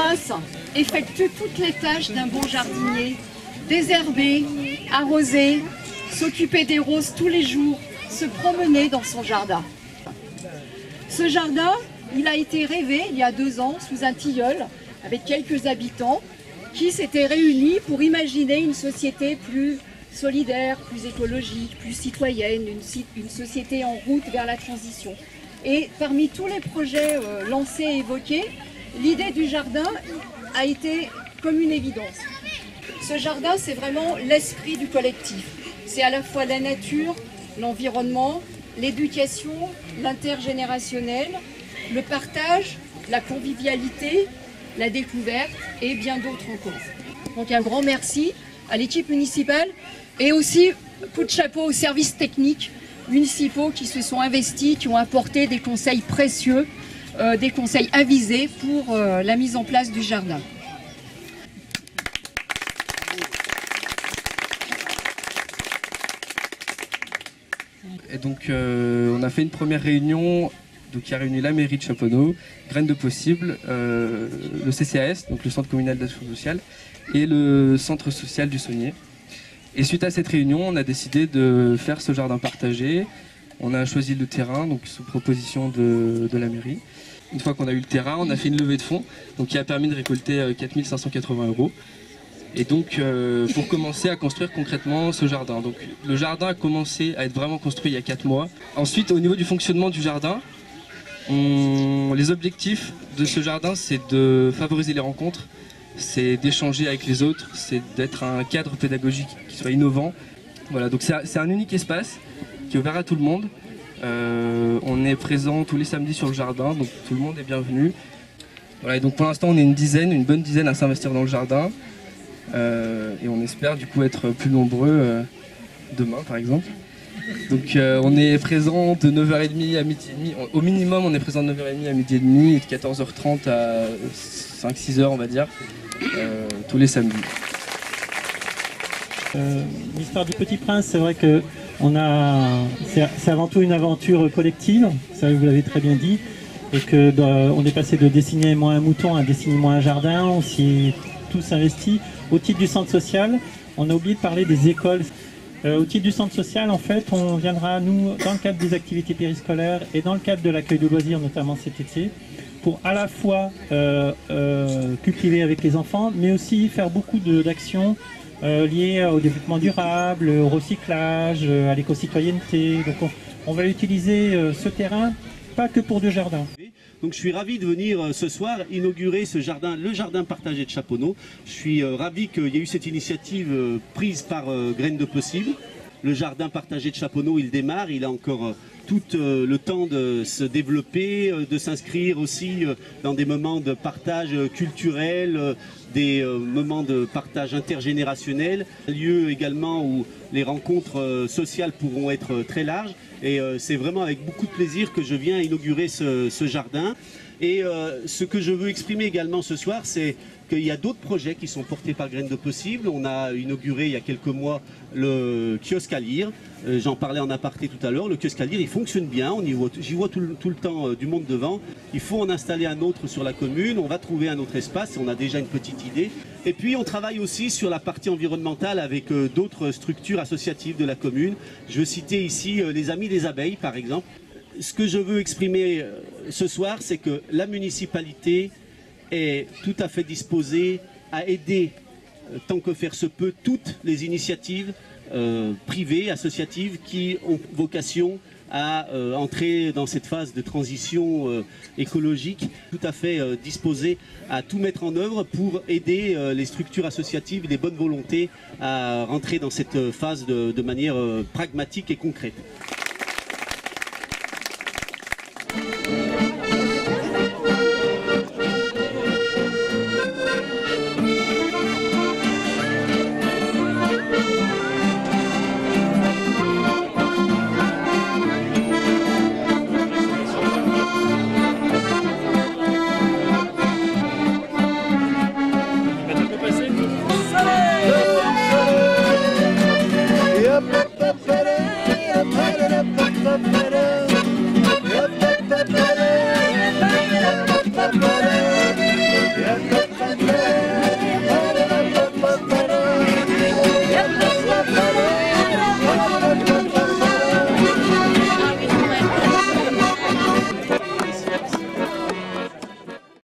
place effectue toutes les tâches d'un bon jardinier. Désherber, arroser, s'occuper des roses tous les jours, se promener dans son jardin. Ce jardin, il a été rêvé il y a 2 ans sous un tilleul avec quelques habitants qui s'étaient réunis pour imaginer une société plus solidaire, plus écologique, plus citoyenne, une société en route vers la transition. Et parmi tous les projets lancés et évoqués, l'idée du jardin a été comme une évidence. Ce jardin, c'est vraiment l'esprit du collectif. C'est à la fois la nature, l'environnement, l'éducation, l'intergénérationnel, le partage, la convivialité, la découverte et bien d'autres encore. Donc un grand merci à l'équipe municipale et aussi coup de chapeau aux services techniques municipaux qui se sont investis, qui ont apporté des conseils précieux, des conseils avisés pour la mise en place du jardin. Et donc on a fait une première réunion qui a réuni la mairie de Chaponneau, Graines de Possible, le CCAS, donc le Centre communal d'action sociale, et le Centre social du Saunier. Et suite à cette réunion, on a décidé de faire ce jardin partagé. On a choisi le terrain, donc sous proposition de la mairie. Une fois qu'on a eu le terrain, on a fait une levée de fonds, donc qui a permis de récolter 4 580 €. Et donc pour commencer à construire concrètement ce jardin. Donc le jardin a commencé à être vraiment construit il y a 4 mois. Ensuite, au niveau du fonctionnement du jardin, les objectifs de ce jardin, c'est de favoriser les rencontres, c'est d'échanger avec les autres, c'est d'être un cadre pédagogique qui soit innovant. Voilà, donc c'est un unique espace qui est ouvert à tout le monde. On est présent tous les samedis sur le jardin, donc tout le monde est bienvenu. Voilà, et donc pour l'instant, on est une bonne dizaine à s'investir dans le jardin. Et on espère du coup être plus nombreux demain par exemple. Donc on est présent de 9h30 à 12h30. Au minimum on est présent de 9h30 à 12h30 et de 14h30 à 5-6h on va dire, tous les samedis. L'histoire du Petit Prince, c'est vrai que c'est avant tout une aventure collective, ça vous l'avez très bien dit, et que on est passé de dessiner moi un mouton à dessiner moi un jardin, on s'y est tous investis. Au titre du centre social, on a oublié de parler des écoles. Au titre du centre social, en fait, on viendra, nous, dans le cadre des activités périscolaires et dans le cadre de l'accueil de loisirs, notamment cet été, pour à la fois cultiver avec les enfants, mais aussi faire beaucoup d'actions liées au développement durable, au recyclage, à l'éco-citoyenneté. Donc on va utiliser ce terrain, pas que pour du jardin. Donc je suis ravi de venir ce soir inaugurer ce jardin, le jardin partagé de Chaponneau. Je suis ravi qu'il y ait eu cette initiative prise par Graines de Possible. Le jardin partagé de Chaponneau, il démarre, il a encore tout le temps de se développer, de s'inscrire aussi dans des moments de partage culturel, des moments de partage intergénérationnel, lieu également où les rencontres sociales pourront être très larges. Et c'est vraiment avec beaucoup de plaisir que je viens inaugurer ce jardin. Et ce que je veux exprimer également ce soir, c'est qu'il y a d'autres projets qui sont portés par Graines de Possible. On a inauguré il y a quelques mois le kiosque à lire. J'en parlais en aparté tout à l'heure. Le kiosque à lire, il fonctionne bien. J'y vois tout le temps du monde devant. Il faut en installer un autre sur la commune. On va trouver un autre espace. On a déjà une petite idée. Et puis on travaille aussi sur la partie environnementale avec d'autres structures associatives de la commune. Je veux citer ici les Amis des Abeilles, par exemple. Ce que je veux exprimer ce soir, c'est que la municipalité est tout à fait disposée à aider, tant que faire se peut, toutes les initiatives privées, associatives, qui ont vocation à entrer dans cette phase de transition écologique, tout à fait disposée à tout mettre en œuvre pour aider les structures associatives, les bonnes volontés à rentrer dans cette phase de manière pragmatique et concrète.